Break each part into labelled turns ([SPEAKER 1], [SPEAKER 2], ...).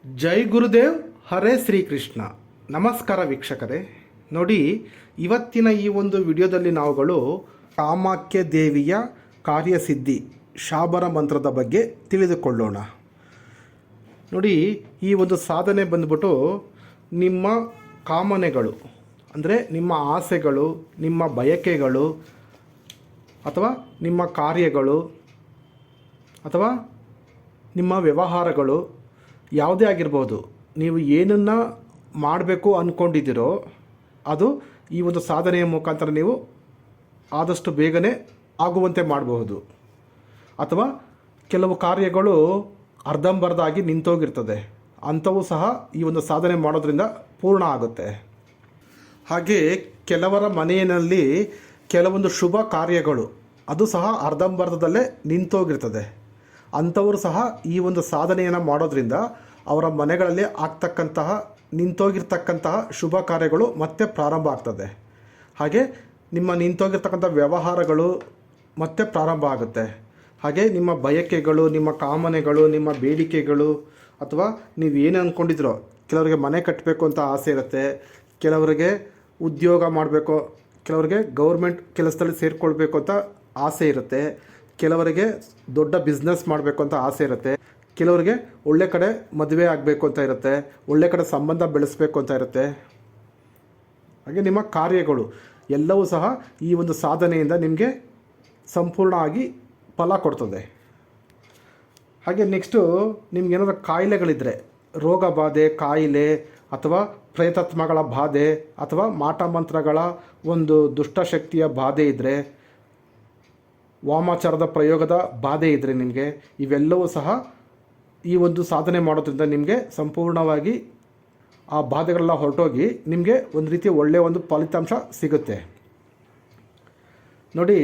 [SPEAKER 1] ಜೈ ಗುರುದೇವ್, ಹರೇ ಶ್ರೀಕೃಷ್ಣ. ನಮಸ್ಕಾರ ವೀಕ್ಷಕರೇ. ನೋಡಿ, ಇವತ್ತಿನ ಈ ಒಂದು ವಿಡಿಯೋದಲ್ಲಿ ನಾವುಗಳು ಕಾಮಾಖ್ಯ ದೇವಿಯ ಕಾರ್ಯಸಿದ್ಧಿ ಶಾಬರ ಮಂತ್ರದ ಬಗ್ಗೆ ತಿಳಿದುಕೊಳ್ಳೋಣ. ನೋಡಿ, ಈ ಒಂದು ಸಾಧನೆ ಬಂದ್ಬಿಟ್ಟು ನಿಮ್ಮ ಕಾಮನೆಗಳು ಅಂದರೆ ನಿಮ್ಮ ಆಸೆಗಳು, ನಿಮ್ಮ ಬಯಕೆಗಳು ಅಥವಾ ನಿಮ್ಮ ಕಾರ್ಯಗಳು ಅಥವಾ ನಿಮ್ಮ ವ್ಯವಹಾರಗಳು ಯಾವುದೇ ಆಗಿರ್ಬೋದು, ನೀವು ಏನನ್ನು ಮಾಡಬೇಕು ಅಂದ್ಕೊಂಡಿದ್ದೀರೋ ಅದು ಈ ಒಂದು ಸಾಧನೆಯ ಮುಖಾಂತರ ನೀವು ಆದಷ್ಟು ಬೇಗನೆ ಆಗುವಂತೆ ಮಾಡಬಹುದು. ಅಥವಾ ಕೆಲವು ಕಾರ್ಯಗಳು ಅರ್ಧಂಬರ್ಧಾಗಿ ನಿಂತೋಗಿರ್ತದೆ, ಅಂಥವು ಸಹ ಈ ಒಂದು ಸಾಧನೆ ಮಾಡೋದ್ರಿಂದ ಪೂರ್ಣ ಆಗುತ್ತೆ. ಹಾಗೆ ಕೆಲವರ ಮನೆಯಲ್ಲಿ ಕೆಲವೊಂದು ಶುಭ ಕಾರ್ಯಗಳು ಅದು ಸಹ ಅರ್ಧಂಬರ್ಧದಲ್ಲೇ ನಿಂತೋಗಿರ್ತದೆ. ಅಂಥವರು ಸಹ ಈ ಒಂದು ಸಾಧನೆಯನ್ನು ಮಾಡೋದ್ರಿಂದ ಅವರ ಮನೆಗಳಲ್ಲಿ ಆಗ್ತಕ್ಕಂತಹ ನಿಂತೋಗಿರ್ತಕ್ಕಂತಹ ಶುಭ ಕಾರ್ಯಗಳು ಮತ್ತೆ ಪ್ರಾರಂಭ ಆಗ್ತದೆ. ಹಾಗೆ ನಿಮ್ಮ ನಿಂತೋಗಿರ್ತಕ್ಕಂಥ ವ್ಯವಹಾರಗಳು ಮತ್ತೆ ಪ್ರಾರಂಭ ಆಗುತ್ತೆ. ಹಾಗೆ ನಿಮ್ಮ ಬಯಕೆಗಳು, ನಿಮ್ಮ ಕಾಮನೆಗಳು, ನಿಮ್ಮ ಬೇಡಿಕೆಗಳು ಅಥವಾ ನೀವು ಏನು ಅಂದ್ಕೊಂಡಿದ್ರೋ, ಕೆಲವರಿಗೆ ಮನೆ ಕಟ್ಟಬೇಕು ಅಂತ ಆಸೆ ಇರುತ್ತೆ, ಕೆಲವರಿಗೆ ಉದ್ಯೋಗ ಮಾಡಬೇಕು, ಕೆಲವರಿಗೆ ಗೌರ್ಮೆಂಟ್ ಕೆಲಸದಲ್ಲಿ ಸೇರಿಕೊಳ್ಬೇಕು ಅಂತ ಆಸೆ ಇರುತ್ತೆ, ಕೆಲವರಿಗೆ ದೊಡ್ಡ ಬಿಸ್ನೆಸ್ ಮಾಡಬೇಕು ಅಂತ ಆಸೆ ಇರುತ್ತೆ, ಕೆಲವರಿಗೆ ಒಳ್ಳೆ ಕಡೆ ಮದುವೆ ಆಗಬೇಕು ಅಂತ ಇರುತ್ತೆ, ಒಳ್ಳೆ ಕಡೆ ಸಂಬಂಧ ಬೆಳೆಸಬೇಕು ಅಂತ ಇರುತ್ತೆ. ಹಾಗೆ ನಿಮ್ಮ ಕಾರ್ಯಗಳು ಎಲ್ಲವೂ ಸಹ ಈ ಒಂದು ಸಾಧನೆಯಿಂದ ನಿಮಗೆ ಸಂಪೂರ್ಣ ಆಗಿ ಫಲ ಕೊಡ್ತದೆ. ಹಾಗೆ ನೆಕ್ಸ್ಟು ನಿಮ್ಗೇನಾದರೂ ಕಾಯಿಲೆಗಳಿದ್ದರೆ, ರೋಗ ಬಾಧೆ, ಕಾಯಿಲೆ ಅಥವಾ ಪ್ರೇತಾತ್ಮಗಳ ಬಾಧೆ ಅಥವಾ ಮಾಟ ಮಂತ್ರಗಳ ಒಂದು ದುಷ್ಟಶಕ್ತಿಯ ಬಾಧೆ ಇದ್ದರೆ, ವಾಮಾಚಾರದ ಪ್ರಯೋಗದ ಬಾಧೆ ಇದ್ದರೆ ನಿಮಗೆ, ಇವೆಲ್ಲವೂ ಸಹ ಈ ಒಂದು ಸಾಧನೆ ಮಾಡೋದ್ರಿಂದ ನಿಮಗೆ ಸಂಪೂರ್ಣವಾಗಿ ಆ ಬಾಧೆಗಳೆಲ್ಲ ಹೊರಟೋಗಿ ನಿಮಗೆ ಒಂದು ರೀತಿಯ ಒಳ್ಳೆಯ ಒಂದು ಫಲಿತಾಂಶ ಸಿಗುತ್ತೆ. ನೋಡಿ,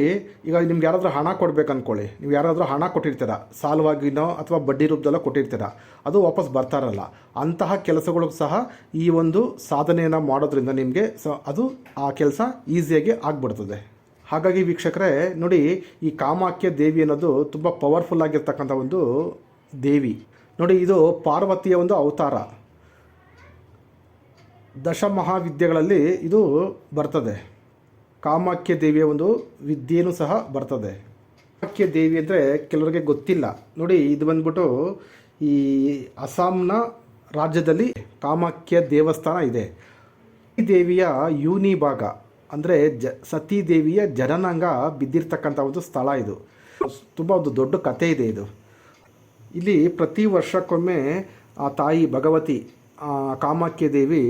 [SPEAKER 1] ಈಗ ನಿಮ್ಗೆ ಯಾರಾದರೂ ಹಣ ಕೊಡಬೇಕು ಅಂದ್ಕೊಳ್ಳಿ, ನೀವು ಯಾರಾದರೂ ಹಣ ಕೊಟ್ಟಿರ್ತೀರ, ಸಾಲವಾಗಿನೋ ಅಥವಾ ಬಡ್ಡಿ ರೂಪದಲ್ಲೋ ಕೊಟ್ಟಿರ್ತೀರ, ಅದು ವಾಪಸ್ ಬರ್ತಾರಲ್ಲ, ಅಂತಹ ಕೆಲಸಗಳು ಸಹ ಈ ಒಂದು ಸಾಧನೆಯನ್ನು ಮಾಡೋದ್ರಿಂದ ನಿಮಗೆ ಅದು ಆ ಕೆಲಸ ಈಸಿಯಾಗಿ ಆಗಿಬಿಡ್ತದೆ. ಹಾಗಾಗಿ ವೀಕ್ಷಕರೇ, ನೋಡಿ, ಈ ಕಾಮಾಖ್ಯ ದೇವಿ ಅನ್ನೋದು ತುಂಬ ಪವರ್ಫುಲ್ ಆಗಿರ್ತಕ್ಕಂಥ ಒಂದು ದೇವಿ. ನೋಡಿ, ಇದು ಪಾರ್ವತಿಯ ಒಂದು ಅವತಾರ. ದಶಮಹಾವಿದ್ಯೆಗಳಲ್ಲಿ ಇದು ಬರ್ತದೆ. ಕಾಮಾಖ್ಯ ದೇವಿಯ ಒಂದು ವಿದ್ಯೆಯೂ ಸಹ ಬರ್ತದೆ. ಕಾಮಾಖ್ಯ ದೇವಿ ಅಂದರೆ ಕೆಲವರಿಗೆ ಗೊತ್ತಿಲ್ಲ. ನೋಡಿ, ಇದು ಬಂದ್ಬಿಟ್ಟು ಈ ಅಸ್ಸಾಂನ ರಾಜ್ಯದಲ್ಲಿ ಕಾಮಾಖ್ಯ ದೇವಸ್ಥಾನ ಇದೆ. ಈ ದೇವಿಯ ಯೂನಿ ಭಾಗ ಅಂದರೆ ಸತೀ ದೇವಿಯ ಜನನಾಂಗ ಬಿದ್ದಿರ್ತಕ್ಕಂಥ ಒಂದು ಸ್ಥಳ ಇದು. ತುಂಬ ಒಂದು ದೊಡ್ಡ ಕಥೆ ಇದೆ ಇದು. ಇಲ್ಲಿ ಪ್ರತಿ ವರ್ಷಕ್ಕೊಮ್ಮೆ ಆ ತಾಯಿ ಭಗವತಿ ಕಾಮಾಖ್ಯ ದೇವಿ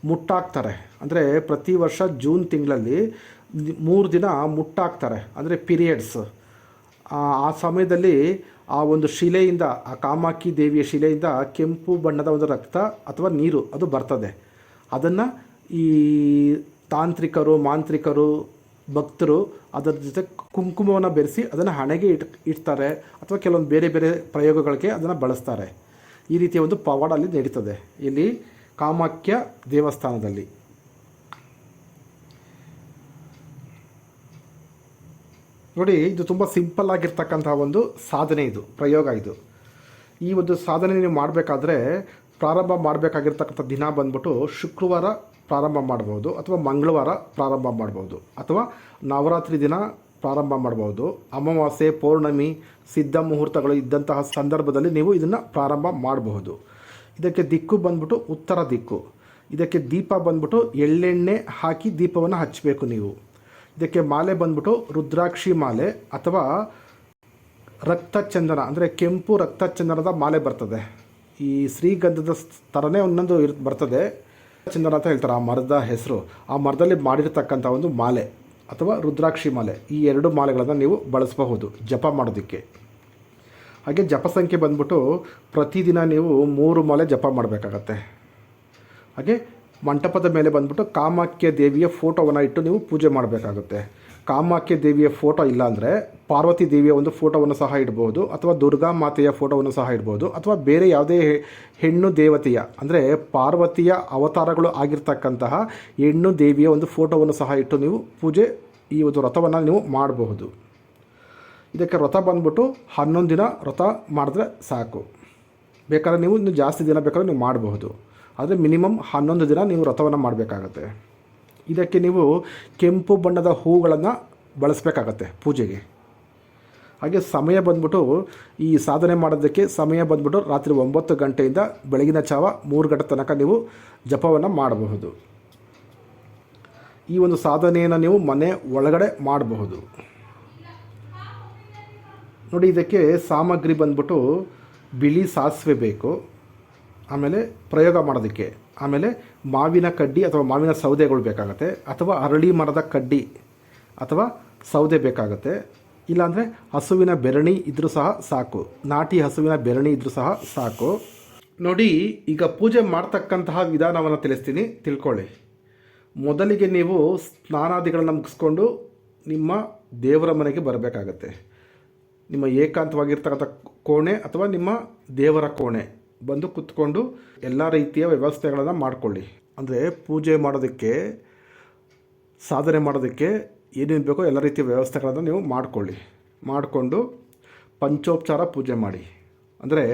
[SPEAKER 1] ಮುಟ್ಟಾಕ್ತಾರೆ. ಅಂದರೆ ಪ್ರತಿ ವರ್ಷ ಜೂನ್ ತಿಂಗಳಲ್ಲಿ 3 ದಿನ ಮುಟ್ಟಾಕ್ತಾರೆ, ಅಂದರೆ ಪೀರಿಯಡ್ಸ್. ಆ ಸಮಯದಲ್ಲಿ ಆ ಒಂದು ಶಿಲೆಯಿಂದ, ಆ ಕಾಮಾಖ್ಯ ದೇವಿಯ ಶಿಲೆಯಿಂದ ಕೆಂಪು ಬಣ್ಣದ ಒಂದು ರಕ್ತ ಅಥವಾ ನೀರು ಅದು ಬರ್ತದೆ. ಅದನ್ನು ಈ ತಾಂತ್ರಿಕರು, ಮಾಂತ್ರಿಕರು, ಭಕ್ತರು ಅದರ ಜೊತೆ ಕುಂಕುಮವನ್ನು ಬೆರೆಸಿ ಅದನ್ನು ಹಣೆಗೆ ಇಡ್ತಾರೆ ಅಥವಾ ಕೆಲವೊಂದು ಬೇರೆ ಬೇರೆ ಪ್ರಯೋಗಗಳಿಗೆ ಅದನ್ನು ಬಳಸ್ತಾರೆ. ಈ ರೀತಿಯ ಒಂದು ಪವಾಡ ಅಲ್ಲಿ ನಡೀತದೆ ಇಲ್ಲಿ ಕಾಮಾಖ್ಯ ದೇವಸ್ಥಾನದಲ್ಲಿ. ನೋಡಿ, ಇದು ತುಂಬ ಸಿಂಪಲ್ ಆಗಿರ್ತಕ್ಕಂಥ ಒಂದು ಸಾಧನೆ, ಇದು ಪ್ರಯೋಗ. ಇದು ಈ ಒಂದು ಸಾಧನೆ ನೀವು ಮಾಡಬೇಕಾದ್ರೆ ಪ್ರಾರಂಭ ಮಾಡಬೇಕಾಗಿರ್ತಕ್ಕಂಥ ದಿನ ಬಂದ್ಬಿಟ್ಟು ಶುಕ್ರವಾರ ಪ್ರಾರಂಭ ಮಾಡ್ಬೋದು, ಅಥವಾ ಮಂಗಳವಾರ ಪ್ರಾರಂಭ ಮಾಡ್ಬೋದು, ಅಥವಾ ನವರಾತ್ರಿ ದಿನ ಪ್ರಾರಂಭ ಮಾಡ್ಬೋದು. ಅಮಾವಾಸ್ಯೆ, ಪೌರ್ಣಮಿ, ಸಿದ್ಧ ಮುಹೂರ್ತಗಳು ಇದ್ದಂತಹ ಸಂದರ್ಭದಲ್ಲಿ ನೀವು ಇದನ್ನು ಪ್ರಾರಂಭ ಮಾಡಬಹುದು. ಇದಕ್ಕೆ ದಿಕ್ಕು ಬಂದ್ಬಿಟ್ಟು ಉತ್ತರ ದಿಕ್ಕು. ಇದಕ್ಕೆ ದೀಪ ಬಂದ್ಬಿಟ್ಟು ಎಳ್ಳೆಣ್ಣೆ ಹಾಕಿ ದೀಪವನ್ನು ಹಚ್ಚಬೇಕು ನೀವು. ಇದಕ್ಕೆ ಮಾಲೆ ಬಂದ್ಬಿಟ್ಟು ರುದ್ರಾಕ್ಷಿ ಮಾಲೆ ಅಥವಾ ರಕ್ತಚಂದನ ಅಂದರೆ ಕೆಂಪು ರಕ್ತಚಂದನದ ಮಾಲೆ ಬರ್ತದೆ. ಈ ಶ್ರೀಗಂಧದ ಥರನೇ ಒಂದೊಂದು ಬರ್ತದೆ, ಚಂದನ ಅಂತ ಹೇಳ್ತಾರೆ ಆ ಮರದ ಹೆಸರು. ಆ ಮರದಲ್ಲಿ ಮಾಡಿರ್ತಕ್ಕಂಥ ಒಂದು ಮಾಲೆ ಅಥವಾ ರುದ್ರಾಕ್ಷಿ ಮಾಲೆ, ಈ 2 ಮಾಲೆಗಳನ್ನು ನೀವು ಬಳಸಬಹುದು ಜಪ ಮಾಡೋದಕ್ಕೆ. ಹಾಗೆ ಜಪ ಸಂಖ್ಯೆ ಬಂದ್ಬಿಟ್ಟು ಪ್ರತಿದಿನ ನೀವು 3 ಮಾಲೆ ಜಪ ಮಾಡಬೇಕಾಗತ್ತೆ. ಹಾಗೆ ಮಂಟಪದ ಮೇಲೆ ಬಂದ್ಬಿಟ್ಟು ಕಾಮಾಖ್ಯ ದೇವಿಯ ಫೋಟೋವನ್ನು ಇಟ್ಟು ನೀವು ಪೂಜೆ ಮಾಡಬೇಕಾಗುತ್ತೆ. ಕಾಮಾಖ್ಯ ದೇವಿಯ ಫೋಟೋ ಇಲ್ಲ ಅಂದರೆ ಪಾರ್ವತಿ ದೇವಿಯ ಒಂದು ಫೋಟೋವನ್ನು ಸಹ ಇಡ್ಬೋದು, ಅಥವಾ ದುರ್ಗಾ ಮಾತೆಯ ಫೋಟೋವನ್ನು ಸಹ ಇಡ್ಬೋದು, ಅಥವಾ ಬೇರೆ ಯಾವುದೇ ಹೆಣ್ಣು ದೇವತೆಯ ಅಂದರೆ ಪಾರ್ವತಿಯ ಅವತಾರಗಳು ಆಗಿರ್ತಕ್ಕಂತಹ ಹೆಣ್ಣು ದೇವಿಯ ಒಂದು ಫೋಟೋವನ್ನು ಸಹ ಇಟ್ಟು ನೀವು ಪೂಜೆ, ಈ ಒಂದು ವ್ರತವನ್ನು ನೀವು ಮಾಡಬಹುದು. ಇದಕ್ಕೆ ವ್ರತ ಬಂದ್ಬಿಟ್ಟು 11 ದಿನ ವ್ರತ ಮಾಡಿದ್ರೆ ಸಾಕು. ಬೇಕಾದ್ರೆ ನೀವು ಇನ್ನು ಜಾಸ್ತಿ ದಿನ ಬೇಕಾದ್ರೆ ನೀವು ಮಾಡಬಹುದು. ಆದರೆ ಮಿನಿಮಮ್ 11 ದಿನ ನೀವು ವ್ರತವನ್ನು ಮಾಡಬೇಕಾಗತ್ತೆ. ಇದಕ್ಕೆ ನೀವು ಕೆಂಪು ಬಣ್ಣದ ಹೂಗಳನ್ನು ಬಳಸಬೇಕಾಗತ್ತೆ ಪೂಜೆಗೆ. ಹಾಗೆ ಸಮಯ ಬಂದ್ಬಿಟ್ಟು ಈ ಸಾಧನೆ ಮಾಡೋದಕ್ಕೆ ಸಮಯ ಬಂದ್ಬಿಟ್ಟು ರಾತ್ರಿ 9 ಗಂಟೆಯಿಂದ ಬೆಳಗಿನ ಜಾವ 3 ಗಂಟೆ ತನಕ ನೀವು ಜಪವನ್ನು ಮಾಡಬಹುದು. ಈ ಒಂದು ಸಾಧನೆಯನ್ನು ನೀವು ಮನೆ ಒಳಗಡೆ ಮಾಡಬಹುದು. ನೋಡಿ, ಇದಕ್ಕೆ ಸಾಮಗ್ರಿ ಬಂದ್ಬಿಟ್ಟು ಬಿಳಿ ಸಾಸಿವೆ ಬೇಕು, ಆಮೇಲೆ ಪ್ರಯೋಗ ಮಾಡೋದಕ್ಕೆ, ಆಮೇಲೆ ಮಾವಿನ ಕಡ್ಡಿ ಅಥವಾ ಮಾವಿನ ಸೌದೆಗಳು ಬೇಕಾಗುತ್ತೆ, ಅಥವಾ ಅರಳಿ ಮರದ ಕಡ್ಡಿ ಅಥವಾ ಸೌದೆ ಬೇಕಾಗುತ್ತೆ. ಇಲ್ಲಾಂದರೆ ಹಸುವಿನ ಬೆರಣಿ ಇದ್ದರೂ ಸಹ ಸಾಕು, ನಾಟಿ ಹಸುವಿನ ಬೆರಣಿ ಇದ್ದರೂ ಸಹ ಸಾಕು. ನೋಡಿ, ಈಗ ಪೂಜೆ ಮಾಡ್ತಕ್ಕಂತಹ ವಿಧಾನವನ್ನು ತಿಳಿಸ್ತೀನಿ, ತಿಳ್ಕೊಳ್ಳಿ. ಮೊದಲಿಗೆ ನೀವು ಸ್ನಾನಾದಿಗಳನ್ನು ಮುಗಿಸ್ಕೊಂಡು ನಿಮ್ಮ ದೇವರ ಮನೆಗೆ ಬರಬೇಕಾಗತ್ತೆ. ನಿಮ್ಮ ಏಕಾಂತವಾಗಿರ್ತಕ್ಕಂಥ ಕೋಣೆ ಅಥವಾ ನಿಮ್ಮ ದೇವರ ಕೋಣೆ ಬಂದು ಕುತ್ಕೊಂಡು ಎಲ್ಲ ರೀತಿಯ ವ್ಯವಸ್ಥೆಗಳನ್ನು ಮಾಡಿಕೊಳ್ಳಿ. ಅಂದರೆ ಪೂಜೆ ಮಾಡೋದಕ್ಕೆ, ಸಾಧನೆ ಮಾಡೋದಕ್ಕೆ ಏನೇನು ಬೇಕೋ ಎಲ್ಲ ರೀತಿಯ ವ್ಯವಸ್ಥೆಗಳನ್ನು ನೀವು ಮಾಡಿಕೊಂಡು ಪಂಚೋಪಚಾರ ಪೂಜೆ ಮಾಡಿ. ಅಂದರೆ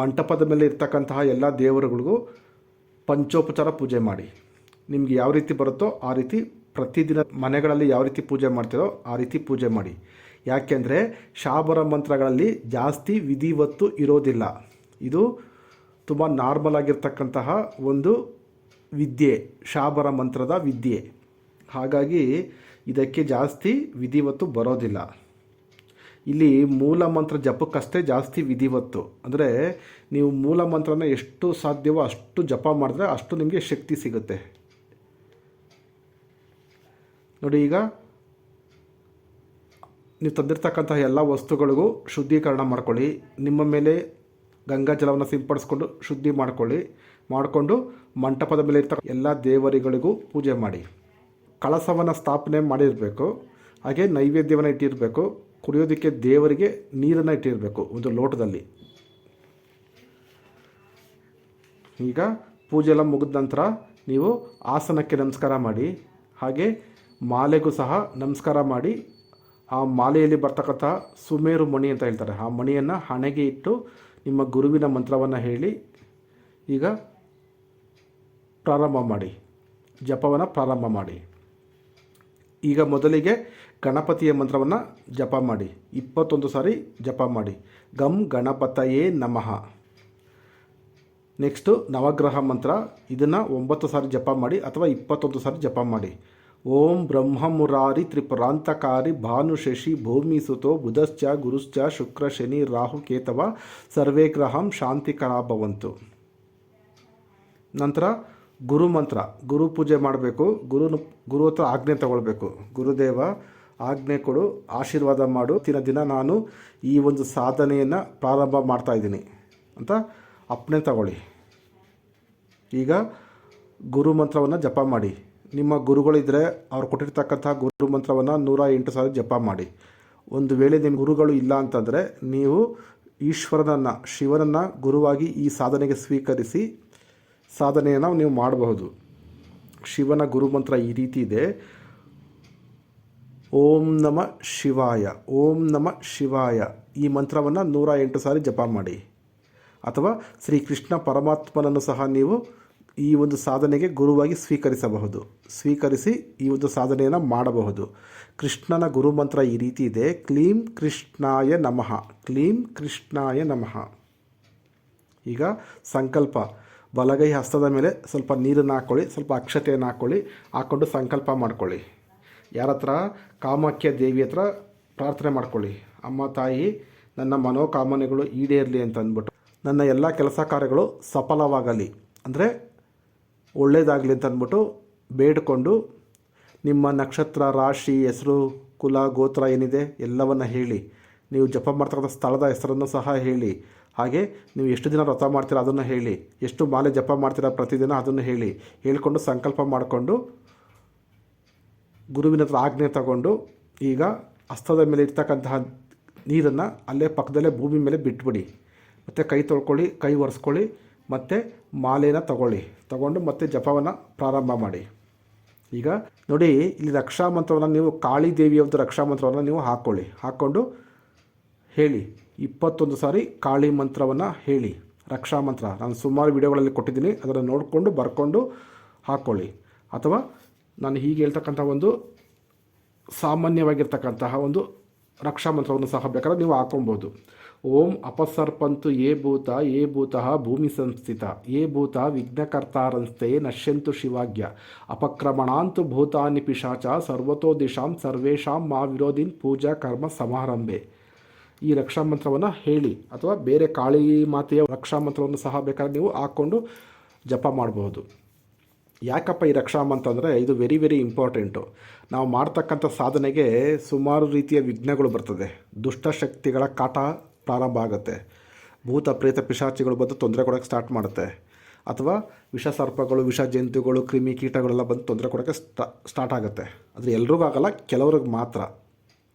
[SPEAKER 1] ಮಂಟಪದ ಮೇಲೆ ಇರ್ತಕ್ಕಂತಹ ಎಲ್ಲ ದೇವರುಗಳಿಗೂ ಪಂಚೋಪಚಾರ ಪೂಜೆ ಮಾಡಿ. ನಿಮಗೆ ಯಾವ ರೀತಿ ಬರುತ್ತೋ ಆ ರೀತಿ ಪ್ರತಿದಿನ ಮನೆಗಳಲ್ಲಿ ಯಾವ ರೀತಿ ಪೂಜೆ ಮಾಡ್ತೀರೋ ಆ ರೀತಿ ಪೂಜೆ ಮಾಡಿ. ಯಾಕೆಂದರೆ ಶಾಬರ ಮಂತ್ರಗಳಲ್ಲಿ ಜಾಸ್ತಿ ವಿಧಿವತ್ತು ಇರೋದಿಲ್ಲ. ಇದು ತುಂಬ ನಾರ್ಮಲ್ ಆಗಿರ್ತಕ್ಕಂತಹ ಒಂದು ವಿದ್ಯೆ, ಶಾಬರ ಮಂತ್ರದ ವಿದ್ಯೆ. ಹಾಗಾಗಿ ಇದಕ್ಕೆ ಜಾಸ್ತಿ ವಿಧಿವತ್ತು ಬರೋದಿಲ್ಲ. ಇಲ್ಲಿ ಮೂಲ ಮಂತ್ರ ಜಪಕ್ಕಷ್ಟೇ ಜಾಸ್ತಿ ವಿಧಿವತ್ತು. ಅಂದರೆ ನೀವು ಮೂಲ ಮಂತ್ರನ ಎಷ್ಟು ಸಾಧ್ಯವೋ ಅಷ್ಟು ಜಪ ಮಾಡಿದ್ರೆ ಅಷ್ಟು ನಿಮಗೆ ಶಕ್ತಿ ಸಿಗುತ್ತೆ. ನೋಡಿ, ಈಗ ನೀವು ತಂದಿರ್ತಕ್ಕಂತಹ ಎಲ್ಲ ವಸ್ತುಗಳಿಗೂ ಶುದ್ಧೀಕರಣ ಮಾಡ್ಕೊಳ್ಳಿ. ನಿಮ್ಮ ಮೇಲೆ ಗಂಗಾ ಜಲವನ್ನು ಸಿಂಪಡಿಸ್ಕೊಂಡು ಶುದ್ಧಿ ಮಾಡಿಕೊಂಡು ಮಂಟಪದ ಮೇಲೆ ಇರ್ತಕ್ಕ ಎಲ್ಲ ದೇವರುಗಳಿಗೂ ಪೂಜೆ ಮಾಡಿ. ಕಳಸವನ್ನು ಸ್ಥಾಪನೆ ಮಾಡಿರಬೇಕು. ಹಾಗೆ ನೈವೇದ್ಯವನ್ನು ಇಟ್ಟಿರಬೇಕು. ಕುಡಿಯೋದಕ್ಕೆ ದೇವರಿಗೆ ನೀರನ್ನು ಇಟ್ಟಿರಬೇಕು ಒಂದು ಲೋಟದಲ್ಲಿ. ಈಗ ಪೂಜೆ ಎಲ್ಲ ಮುಗಿದ ನಂತರ ನೀವು ಆಸನಕ್ಕೆ ನಮಸ್ಕಾರ ಮಾಡಿ. ಹಾಗೆ ಮಾಲೆಗೂ ಸಹ ನಮಸ್ಕಾರ ಮಾಡಿ. ಆ ಮಾಲೆಯಲ್ಲಿ ಬರ್ತಕ್ಕಂಥ ಸುಮೇರು ಮಣಿ ಅಂತ ಹೇಳ್ತಾರೆ, ಆ ಮಣಿಯನ್ನು ಹಣೆಗೆ ಇಟ್ಟು ನಿಮ್ಮ ಗುರುವಿನ ಮಂತ್ರವನ್ನು ಹೇಳಿ ಈಗ ಪ್ರಾರಂಭ ಮಾಡಿ, ಜಪವನ್ನು ಪ್ರಾರಂಭ ಮಾಡಿ. ಈಗ ಮೊದಲಿಗೆ ಗಣಪತಿಯ ಮಂತ್ರವನ್ನು ಜಪ ಮಾಡಿ. 21 ಸಾರಿ ಜಪ ಮಾಡಿ. ಗಂ ಗಣಪತಯೇ ನಮಃ. ನೆಕ್ಸ್ಟು ನವಗ್ರಹ ಮಂತ್ರ, ಇದನ್ನು 9 ಸಾರಿ ಜಪ ಮಾಡಿ ಅಥವಾ 21 ಸಾರಿ ಜಪ ಮಾಡಿ. ಓಂ ಬ್ರಹ್ಮ ಮುರಾರಿ ತ್ರಿಪುರಾಂತಕಾರಿ ಭಾನು ಶಶಿ ಭೂಮಿ ಸುತೋ ಬುಧಶ್ಚ ಗುರುಶ್ಚ ಶುಕ್ರ ಶನಿ ರಾಹು ಕೇತವ ಸರ್ವೇ ಗ್ರಹಂ ಶಾಂತಿಕರಾಭವಂತು. ನಂತರ ಗುರು ಮಂತ್ರ, ಗುರು ಪೂಜೆ ಮಾಡಬೇಕು. ಗುರು ಹತ್ರ ಆಜ್ಞೆ ತಗೊಳ್ಬೇಕು. ಗುರುದೇವ ಆಜ್ಞೆ ಕೊಡು, ಆಶೀರ್ವಾದ ಮಾಡು, ದಿನ ನಾನು ಈ ಒಂದು ಸಾಧನೆಯನ್ನು ಪ್ರಾರಂಭ ಮಾಡ್ತಾಯಿದ್ದೀನಿ ಅಂತ ಅಪ್ಪಣೆ ತಗೊಳ್ಳಿ. ಈಗ ಗುರು ಮಂತ್ರವನ್ನು ಜಪ ಮಾಡಿ. ನಿಮ್ಮ ಗುರುಗಳಿದ್ದರೆ ಅವ್ರು ಕೊಟ್ಟಿರ್ತಕ್ಕಂಥ ಗುರು ಮಂತ್ರವನ್ನು 108 ಸಾರಿ ಜಪ ಮಾಡಿ. ಒಂದು ವೇಳೆ ನಿಮ್ಮ ಗುರುಗಳು ಇಲ್ಲ ಅಂತಂದರೆ ನೀವು ಈಶ್ವರನನ್ನು, ಶಿವನನ್ನು ಗುರುವಾಗಿ ಈ ಸಾಧನೆಗೆ ಸ್ವೀಕರಿಸಿ ಸಾಧನೆಯನ್ನು ನೀವು ಮಾಡಬಹುದು. ಶಿವನ ಗುರುಮಂತ್ರ ಈ ರೀತಿ ಇದೆ: ಓಂ ನಮ ಶಿವಾಯ, ಓಂ ನಮ ಶಿವಾಯ. ಈ ಮಂತ್ರವನ್ನು 108 ಸಾರಿ ಜಪ ಮಾಡಿ. ಅಥವಾ ಶ್ರೀಕೃಷ್ಣ ಪರಮಾತ್ಮನನ್ನು ಸಹ ನೀವು ಈ ಒಂದು ಸಾಧನೆಗೆ ಗುರುವಾಗಿ ಸ್ವೀಕರಿಸಿ ಈ ಒಂದು ಸಾಧನೆಯನ್ನು ಮಾಡಬಹುದು. ಕೃಷ್ಣನ ಗುರುಮಂತ್ರ ಈ ರೀತಿ ಇದೆ: ಕ್ಲೀಂ ಕೃಷ್ಣಾಯ ನಮಃ, ಕ್ಲೀಂ ಕೃಷ್ಣಾಯ ನಮಃ. ಈಗ ಸಂಕಲ್ಪ, ಬಲಗೈ ಹಸ್ತದ ಮೇಲೆ ಸ್ವಲ್ಪ ನೀರನ್ನು ಹಾಕ್ಕೊಳ್ಳಿ, ಸ್ವಲ್ಪ ಅಕ್ಷತೆಯನ್ನು ಹಾಕ್ಕೊಂಡು ಸಂಕಲ್ಪ ಮಾಡ್ಕೊಳ್ಳಿ. ಯಾರ ಹತ್ರ? ಕಾಮಾಖ್ಯ ದೇವಿ ಹತ್ರ ಪ್ರಾರ್ಥನೆ ಮಾಡ್ಕೊಳ್ಳಿ. ಅಮ್ಮ ತಾಯಿ, ನನ್ನ ಮನೋಕಾಮನೆಗಳು ಈಡೇರಲಿ ಅಂತ ಅಂದ್ಬಿಟ್ಟು, ನನ್ನ ಎಲ್ಲ ಕೆಲಸ ಕಾರ್ಯಗಳು ಸಫಲವಾಗಲಿ, ಅಂದರೆ ಒಳ್ಳೆಯದಾಗಲಿ ಅಂತ ಅಂದ್ಬಿಟ್ಟು ಬೇಡಿಕೊಂಡು ನಿಮ್ಮ ನಕ್ಷತ್ರ, ರಾಶಿ, ಹೆಸರು, ಕುಲ, ಗೋತ್ರ ಏನಿದೆ ಎಲ್ಲವನ್ನು ಹೇಳಿ. ನೀವು ಜಪ ಮಾಡ್ತಕ್ಕಂಥ ಸ್ಥಳದ ಹೆಸರನ್ನು ಸಹ ಹೇಳಿ. ಹಾಗೆ ನೀವು ಎಷ್ಟು ದಿನ ವ್ರತ ಮಾಡ್ತೀರಾ ಅದನ್ನು ಹೇಳಿ. ಎಷ್ಟು ಮಾಲೆ ಜಪ ಮಾಡ್ತೀರಾ ಪ್ರತಿದಿನ ಅದನ್ನು ಹೇಳ್ಕೊಂಡು ಸಂಕಲ್ಪ ಮಾಡಿಕೊಂಡು ಗುರುವಿನ ಹತ್ರ ಆಜ್ಞೆ ತಗೊಂಡು ಈಗ ಹಸ್ತದ ಮೇಲೆ ಇರ್ತಕ್ಕಂತಹ ನೀರನ್ನು ಅಲ್ಲೇ ಪಕ್ಕದಲ್ಲೇ ಭೂಮಿ ಮೇಲೆ ಬಿಟ್ಬಿಡಿ. ಮತ್ತು ಕೈ ತೊಳ್ಕೊಳ್ಳಿ, ಕೈ ಒರೆಸ್ಕೊಳ್ಳಿ, ಮತ್ತು ಮಾಲೆನ ತಗೊಂಡು ಮತ್ತೆ ಜಪವನ್ನು ಪ್ರಾರಂಭ ಮಾಡಿ. ಈಗ ನೋಡಿ, ಇಲ್ಲಿ ರಕ್ಷಾ ಮಂತ್ರವನ್ನು ನೀವು ಕಾಳಿ ದೇವಿಯವ್ರದ್ದು ರಕ್ಷಾ ಮಂತ್ರವನ್ನು ನೀವು ಹಾಕ್ಕೊಂಡು ಹೇಳಿ. 21 ಸಾರಿ ಕಾಳಿ ಮಂತ್ರವನ್ನು ಹೇಳಿ. ರಕ್ಷಾ ಮಂತ್ರ ನಾನು ಸುಮಾರು ವಿಡಿಯೋಗಳಲ್ಲಿ ಕೊಟ್ಟಿದ್ದೀನಿ, ಅದನ್ನು ನೋಡಿಕೊಂಡು ಬರ್ಕೊಂಡು ಹಾಕ್ಕೊಳ್ಳಿ. ಅಥವಾ ನಾನು ಹೀಗೆ ಹೇಳ್ತಕ್ಕಂಥ ಒಂದು ಸಾಮಾನ್ಯವಾಗಿರ್ತಕ್ಕಂತಹ ಒಂದು ರಕ್ಷಾ ಮಂತ್ರವನ್ನು ಸಹ ಬೇಕಾದ್ರೆ ನೀವು ಹಾಕೊಬೋದು. ಓಂ ಅಪಸರ್ಪಂತು ಏ ಭೂತಃ ಭೂಮಿ ಸಂಸ್ಥಿತ ಏ ಭೂತ ವಿಘ್ನಕರ್ತಾರಂಸ್ತೆ ನಶ್ಯಂತು ಶಿವಾಜ್ಞ ಅಪಕ್ರಮಣಾಂತು ಭೂತಾನಿ ಪಿಶಾಚ ಸರ್ವತೋ ದಿಶಾಂ ಸರ್ವೇಷಾಂ ಮಾ ವಿರೋಧಿನ್ ಪೂಜಾ ಕರ್ಮ ಸಮಾರಂಭೆ. ಈ ರಕ್ಷಾ ಮಂತ್ರವನ್ನು ಹೇಳಿ, ಅಥವಾ ಬೇರೆ ಕಾಳಿ ಮಾತೆಯ ರಕ್ಷಾ ಮಂತ್ರವನ್ನು ಸಹ ಬೇಕಾದ್ರೆ ನೀವು ಹಾಕ್ಕೊಂಡು ಜಪ ಮಾಡ್ಬೋದು. ಯಾಕಪ್ಪ ಈ ರಕ್ಷಾ ಮಂತ್ರ ಅಂದರೆ ಇದು ವೆರಿ ವೆರಿ ಇಂಪಾರ್ಟೆಂಟು. ನಾವು ಮಾಡ್ತಕ್ಕಂಥ ಸಾಧನೆಗೆ ಸುಮಾರು ರೀತಿಯ ವಿಘ್ನಗಳು ಬರ್ತದೆ. ದುಷ್ಟಶಕ್ತಿಗಳ ಕಾಟ ಪ್ರಾರಂಭ ಆಗುತ್ತೆ, ಭೂತ ಪ್ರೇತ ಪಿಶಾಚಿಗಳು ಬಂದು ತೊಂದರೆ ಕೊಡೋಕ್ಕೆ ಸ್ಟಾರ್ಟ್ ಮಾಡುತ್ತೆ, ಅಥವಾ ವಿಷ ಸರ್ಪಗಳು, ವಿಷ ಜಂತುಗಳು, ಕ್ರಿಮಿ ಕೀಟಗಳೆಲ್ಲ ಬಂದು ತೊಂದರೆ ಕೊಡೋಕ್ಕೆ ಸ್ಟಾರ್ಟ್ ಆಗುತ್ತೆ. ಆದರೆ ಎಲ್ರಿಗೂ ಆಗಲ್ಲ, ಕೆಲವ್ರಿಗೆ ಮಾತ್ರ.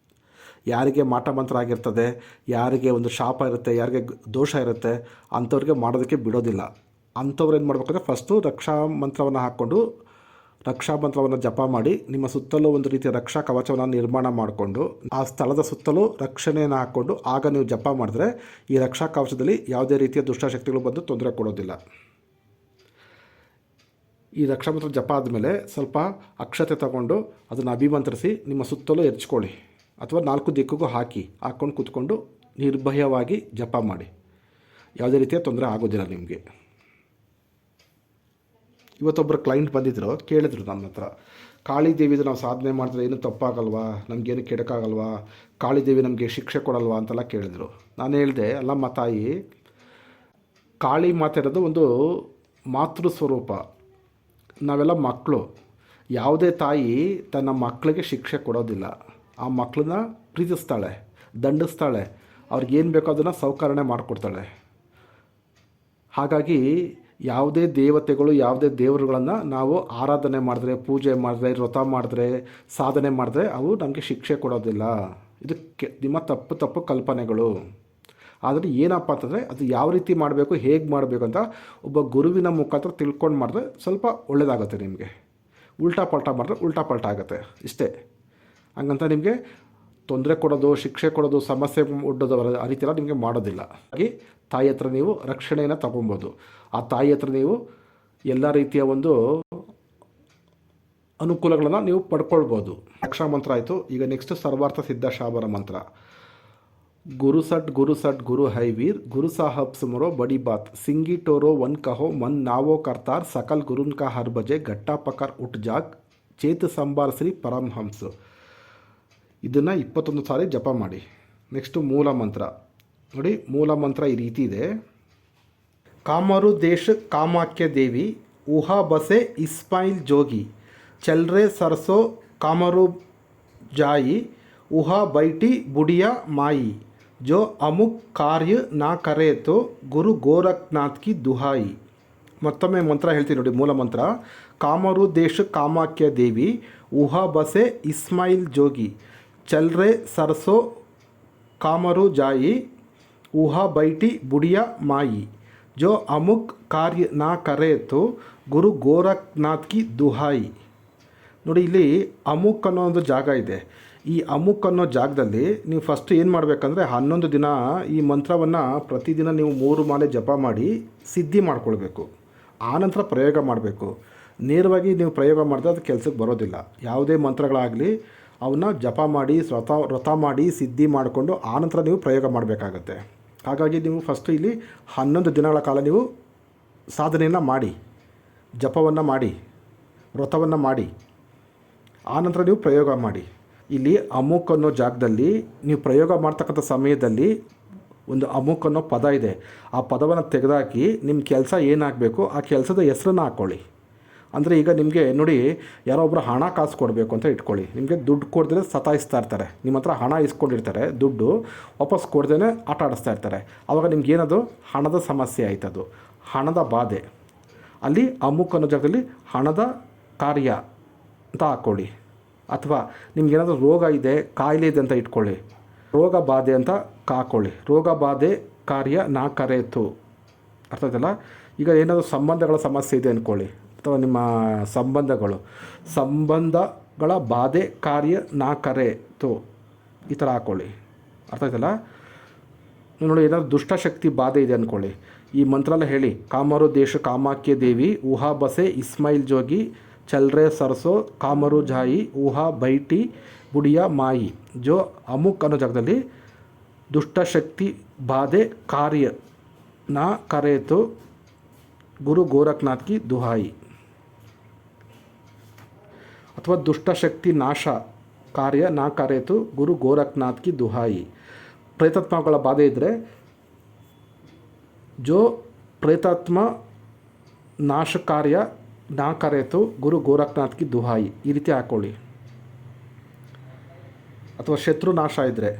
[SPEAKER 1] ಯಾರಿಗೆ ಮಾಟ ಮಂತ್ರ ಆಗಿರ್ತದೆ, ಯಾರಿಗೆ ಒಂದು ಶಾಪ ಇರುತ್ತೆ, ಯಾರಿಗೆ ದೋಷ ಇರುತ್ತೆ, ಅಂಥವ್ರಿಗೆ ಮಾಡೋದಕ್ಕೆ ಬಿಡೋದಿಲ್ಲ. ಅಂಥವ್ರು ಏನು ಮಾಡಬೇಕಂದ್ರೆ ಫಸ್ಟು ರಕ್ಷಾ ಮಂತ್ರವನ್ನು ಹಾಕ್ಕೊಂಡು ರಕ್ಷಾ ಮಂತ್ರವನ್ನು ಜಪ ಮಾಡಿ ನಿಮ್ಮ ಸುತ್ತಲೂ ಒಂದು ರೀತಿಯ ರಕ್ಷಾ ಕವಚವನ್ನು ನಿರ್ಮಾಣ ಮಾಡಿಕೊಂಡು ಆ ಸ್ಥಳದ ಸುತ್ತಲೂ ರಕ್ಷಣೆಯನ್ನು ಹಾಕ್ಕೊಂಡು ಆಗ ನೀವು ಜಪ ಮಾಡಿದ್ರೆ ಈ ರಕ್ಷಾ ಕವಚದಲ್ಲಿ ಯಾವುದೇ ರೀತಿಯ ದುಷ್ಟಶಕ್ತಿಗಳು ಬಂದು ತೊಂದರೆ ಕೊಡೋದಿಲ್ಲ. ಈ ರಕ್ಷಾ ಮಂತ್ರ ಜಪ ಆದಮೇಲೆ ಸ್ವಲ್ಪ ಅಕ್ಷತೆ ತಗೊಂಡು ಅದನ್ನು ಅಭಿಮಂತ್ರಿಸಿ ನಿಮ್ಮ ಸುತ್ತಲೂ ಎರಚ್ಕೊಳ್ಳಿ, ಅಥವಾ 4 ದಿಕ್ಕಿಗೂ ಹಾಕ್ಕೊಂಡು ಕೂತ್ಕೊಂಡು ನಿರ್ಭಯವಾಗಿ ಜಪ ಮಾಡಿ. ಯಾವುದೇ ರೀತಿಯ ತೊಂದರೆ ಆಗೋದಿಲ್ಲ ನಿಮಗೆ. ಇವತ್ತೊಬ್ಬರು ಕ್ಲೈಂಟ್ ಬಂದಿದ್ದರು, ಕೇಳಿದ್ರು ನನ್ನ ಹತ್ರ, ಕಾಳಿದೇವಿದು ನಾವು ಸಾಧನೆ ಮಾಡಿದ್ರೆ ಏನು ತಪ್ಪಾಗಲ್ವಾ, ನಮಗೇನು ಕೆಡಕಾಗಲ್ವಾ, ಕಾಳಿದೇವಿ ನಮಗೆ ಶಿಕ್ಷೆ ಕೊಡಲ್ವಾ ಅಂತೆಲ್ಲ ಕೇಳಿದರು. ನಾನು ಹೇಳಿದೆ, ಅಲ್ಲಮ್ಮ ತಾಯಿ, ಕಾಳಿ ಮಾತೆ ಇರೋದು ಒಂದು ಮಾತೃ ಸ್ವರೂಪ, ನಾವೆಲ್ಲ ಮಕ್ಕಳು. ಯಾವುದೇ ತಾಯಿ ತನ್ನ ಮಕ್ಕಳಿಗೆ ಶಿಕ್ಷೆ ಕೊಡೋದಿಲ್ಲ, ಆ ಮಕ್ಕಳನ್ನ ಪ್ರೀತಿಸ್ತಾಳೆ, ದಂಡಿಸ್ತಾಳೆ, ಅವ್ರಿಗೇನು ಬೇಕೋ ಅದನ್ನು ಸೌಕರ್ಯ ಮಾಡಿಕೊಡ್ತಾಳೆ. ಹಾಗಾಗಿ ಯಾವುದೇ ದೇವತೆಗಳು, ಯಾವುದೇ ದೇವರುಗಳನ್ನು ನಾವು ಆರಾಧನೆ ಮಾಡಿದ್ರೆ, ಪೂಜೆ ಮಾಡಿದ್ರೆ, ವ್ರತ ಮಾಡಿದ್ರೆ, ಸಾಧನೆ ಮಾಡಿದ್ರೆ ಅವು ನಮಗೆ ಶಿಕ್ಷೆ ಕೊಡೋದಿಲ್ಲ. ಇದು ನಿಮ್ಮ ತಪ್ಪು ಕಲ್ಪನೆಗಳು. ಆದರೆ ಏನಪ್ಪ ಅಂತಂದರೆ ಅದು ಯಾವ ರೀತಿ ಮಾಡಬೇಕು, ಹೇಗೆ ಮಾಡಬೇಕು ಅಂತ ಒಬ್ಬ ಗುರುವಿನ ಮುಖಾಂತರ ತಿಳ್ಕೊಂಡು ಮಾಡಿದ್ರೆ ಸ್ವಲ್ಪ ಒಳ್ಳೆಯದಾಗುತ್ತೆ. ನಿಮಗೆ ಉಲ್ಟಾ ಪಲ್ಟಾ ಮಾಡಿದ್ರೆ ಉಲ್ಟಾ ಪಲ್ಟಾ ಆಗುತ್ತೆ, ಇಷ್ಟೇ. ಹಂಗಂತ ನಿಮಗೆ ತೊಂದರೆ ಕೊಡೋದು, ಶಿಕ್ಷೆ ಕೊಡೋದು, ಸಮಸ್ಯೆ ಒಡ್ಡೋದು ಆ ರೀತಿ ಎಲ್ಲ ನಿಮಗೆ ಮಾಡೋದಿಲ್ಲ. ಹಾಗೆ ತಾಯಿ ಹತ್ರ ನೀವು ರಕ್ಷಣೆಯನ್ನು ತಗೊಬೋದು. ಆ ತಾಯಿ ಹತ್ರ ನೀವು ಎಲ್ಲ ರೀತಿಯ ಒಂದು ಅನುಕೂಲಗಳನ್ನು ನೀವು ಪಡ್ಕೊಳ್ಬೋದು. ರಕ್ಷಾ ಮಂತ್ರ ಆಯಿತು. ಈಗ ನೆಕ್ಸ್ಟ್ ಸರ್ವಾರ್ಥ ಸಿದ್ಧ ಶಾಬರ ಮಂತ್ರ. ಗುರು ಸಟ್ ಗುರು ಹೈವೀರ್ ಗುರು ಸಾಹಬ್ ಸುಮರೋ ಬಡಿ ಬಾತ್ ಸಿಂಗಿ ಟೋರೋ ಒನ್ ಕಹೋ ಮನ್ ನಾವೋ ಕರ್ತಾರ್ ಸಕಲ್ ಗುರುನ್ ಕಾ ಹರ್ ಬಜೆ ಗಟ್ಟಾ ಪಕರ್ ಉಟ್ ಜಾಗ್ ಚೇತ್ ಸಂಬಾರ್ ಶ್ರೀ ಪರಮಹಂಸ. ಇದನ್ನು 21 ಸಾರಿ ಜಪ ಮಾಡಿ. ನೆಕ್ಸ್ಟು ಮೂಲ ಮಂತ್ರ ನೋಡಿ. ಮೂಲ ಮಂತ್ರ ಈ ರೀತಿ ಇದೆ. ಕಾಮರು ದೇಶ ಕಾಮಾಕ್ಯ ದೇವಿ ಊಹಾ ಬಸೆ ಇಸ್ಮಾಯಿಲ್ ಜೋಗಿ ಚಲ್ರೆ ಸರ್ಸೋ ಕಾಮರು ಜಾಯಿ ಊಹಾ ಬೈಟಿ ಬುಡಿಯಾ ಮಾಯಿ ಜೋ ಅಮುಕ್ ಕಾರ್ಯ ನಾ ಕರೆ ತೋ ಗುರು ಗೋರಖ್ನಾಥ್ ಕಿ ದುಹಾಯಿ. ಮತ್ತೊಮ್ಮೆ ಮಂತ್ರ ಹೇಳ್ತೀನಿ ನೋಡಿ. ಮೂಲ ಮಂತ್ರ. ಕಾಮರು ದೇಶ ಕಾಮಾಕ್ಯ ದೇವಿ ಊಹಾ ಬಸೆ ಇಸ್ಮಾಯಿಲ್ ಜೋಗಿ ಚಲ್ರೆ ಸರ್ಸೋ ಕಾಮರು ಜಾಯಿ ಊಹಾ ಬೈಟಿ ಬುಡಿಯಾ ಮಾಯಿ ಜೋ ಅಮುಕ್ ಕಾರ್ಯ ನಾ ಕರೆ ತೋ ಗುರು ಗೋರಖ್ನಾಥ್ ಕಿ ದುಹಾಯಿ. ನೋಡಿ, ಇಲ್ಲಿ ಅಮುಕ್ ಅನ್ನೋ ಒಂದು ಜಾಗ ಇದೆ. ಈ ಅಮುಕ್ ಅನ್ನೋ ಜಾಗದಲ್ಲಿ ನೀವು ಫಸ್ಟ್ ಏನು ಮಾಡಬೇಕಂದ್ರೆ 11 ದಿನ ಈ ಮಂತ್ರವನ್ನು ಪ್ರತಿದಿನ ನೀವು 3 ಮಾಲೆ ಜಪ ಮಾಡಿ ಸಿದ್ಧಿ ಮಾಡ್ಕೊಳ್ಬೇಕು. ಆನಂತರ ಪ್ರಯೋಗ ಮಾಡಬೇಕು. ನೇರವಾಗಿ ನೀವು ಪ್ರಯೋಗ ಮಾಡಿದ್ರೆ ಅದು ಕೆಲಸಕ್ಕೆ ಬರೋದಿಲ್ಲ. ಯಾವುದೇ ಮಂತ್ರಗಳಾಗಲಿ ಅವನ್ನ ಜಪ ಮಾಡಿ ವ್ರತ ಮಾಡಿ ಸಿದ್ಧಿ ಮಾಡಿಕೊಂಡು ಆನಂತರ ನೀವು ಪ್ರಯೋಗ ಮಾಡಬೇಕಾಗತ್ತೆ. ಹಾಗಾಗಿ ನೀವು ಫಸ್ಟು ಇಲ್ಲಿ 11 ದಿನಗಳ ಕಾಲ ನೀವು ಸಾಧನೆಯನ್ನು ಮಾಡಿ, ಜಪವನ್ನು ಮಾಡಿ, ವ್ರತವನ್ನು ಮಾಡಿ, ಆನಂತರ ನೀವು ಪ್ರಯೋಗ ಮಾಡಿ. ಇಲ್ಲಿ ಅಮುಕ್ ಅನ್ನೋ ಜಾಗದಲ್ಲಿ ನೀವು ಪ್ರಯೋಗ ಮಾಡ್ತಕ್ಕಂಥ ಸಮಯದಲ್ಲಿ ಒಂದು ಅಮುಕ್ ಅನ್ನೋ ಪದ ಇದೆ. ಆ ಪದವನ್ನು ತೆಗೆದಾಕಿ ನಿಮ್ಮ ಕೆಲಸ ಏನಾಗಬೇಕು ಆ ಕೆಲಸದ ಹೆಸರನ್ನು ಹಾಕ್ಕೊಳ್ಳಿ. ಅಂದರೆ ಈಗ ನಿಮಗೆ ನೋಡಿ, ಯಾರೋ ಒಬ್ಬರು ಹಣ ಕಾಸು ಕೊಡಬೇಕು ಅಂತ ಇಟ್ಕೊಳ್ಳಿ. ನಿಮಗೆ ದುಡ್ಡು ಕೊಡದೇ ಸತಾಯಿಸ್ತಾ ಇರ್ತಾರೆ. ನಿಮ್ಮ ಹತ್ರ ಹಣ ಇಸ್ಕೊಂಡಿರ್ತಾರೆ, ದುಡ್ಡು ವಾಪಸ್ ಕೊಡ್ದೇ ಆಟ ಆಡಿಸ್ತಾ ಇರ್ತಾರೆ. ಆವಾಗ ನಿಮ್ಗೆ ಏನದು ಹಣದ ಸಮಸ್ಯೆ ಆಯ್ತದು, ಹಣದ ಬಾಧೆ. ಅಲ್ಲಿ ಅಮುಕ್ ಅನ್ನೋ ಜಾಗದಲ್ಲಿ ಹಣದ ಕಾರ್ಯ ಅಂತ ಹಾಕ್ಕೊಳ್ಳಿ. ಅಥವಾ ನಿಮ್ಗೇನಾದರೂ ರೋಗ ಇದೆ, ಕಾಯಿಲೆ ಇದೆ ಅಂತ ಇಟ್ಕೊಳ್ಳಿ, ರೋಗ ಬಾಧೆ ಅಂತ ಹಾಕ್ಕೊಳ್ಳಿ. ರೋಗ ಬಾಧೆ ಕಾರ್ಯ ನಾ ಕರೆಯಿತು. ಅರ್ಥ ಆಯ್ತಲ್ಲ? ಈಗ ಏನಾದರೂ ಸಂಬಂಧಗಳ ಸಮಸ್ಯೆ ಇದೆ ಅಂದ್ಕೊಳ್ಳಿ, ಅಥವಾ ನಿಮ್ಮ ಸಂಬಂಧಗಳ ಬಾಧೆ ಕಾರ್ಯ ನಾ ಕರೆಯಿತು, ಈ ಥರ ಹಾಕ್ಕೊಳ್ಳಿ. ಅರ್ಥ ಆಯ್ತಲ್ಲ? ನೋಡಿ, ಏನಾದರೂ ದುಷ್ಟಶಕ್ತಿ ಬಾಧೆ ಇದೆ ಅಂದ್ಕೊಳ್ಳಿ, ಈ ಮಂತ್ರಾಲ ಹೇಳಿ. ಕಾಮರು ದೇಶ ಕಾಮಾಖ್ಯ ದೇವಿ ಊಹಾ ಬಸೆ ಇಸ್ಮಾಯಿಲ್ ಜೋಗಿ ಚಲ್ರೆ ಸರ್ಸೋ ಕಾಮರು ಜಾಯಿ ಊಹಾ ಬೈಟಿ ಬುಡಿಯಾ ಮಾಯಿ ಜೋ ಅಮುಕ್ ಅನ್ನೋ ಜಾಗದಲ್ಲಿ ದುಷ್ಟಶಕ್ತಿ ಬಾಧೆ ಕಾರ್ಯ ನಾ ಕರೆತು ಗುರು ಗೋರಖ್ನಾಥ್ ಕಿ ದುಹಾಯಿ. ಅಥವಾ ದುಷ್ಟಶಕ್ತಿ ನಾಶ ಕಾರ್ಯ ನಾ ಕರೆತು ಗುರು ಗೋರಖ್ನಾಥ್ ಕಿ ದುಹಾಯಿ. ಪ್ರೇತಾತ್ಮಗಳ ಬಾಧೆ ಇದ್ದರೆ ಜೋ ಪ್ರೇತಾತ್ಮ ನಾಶ ಕಾರ್ಯ ನಾ ಕರೆತು ಗುರು ಗೋರಖ್ನಾಥ್ ಕಿ ದುಹಾಯಿ ಈ ರೀತಿ ಹಾಕ್ಕೊಳ್ಳಿ. ಅಥವಾ ಶತ್ರು ನಾಶ ಇದ್ದರೆ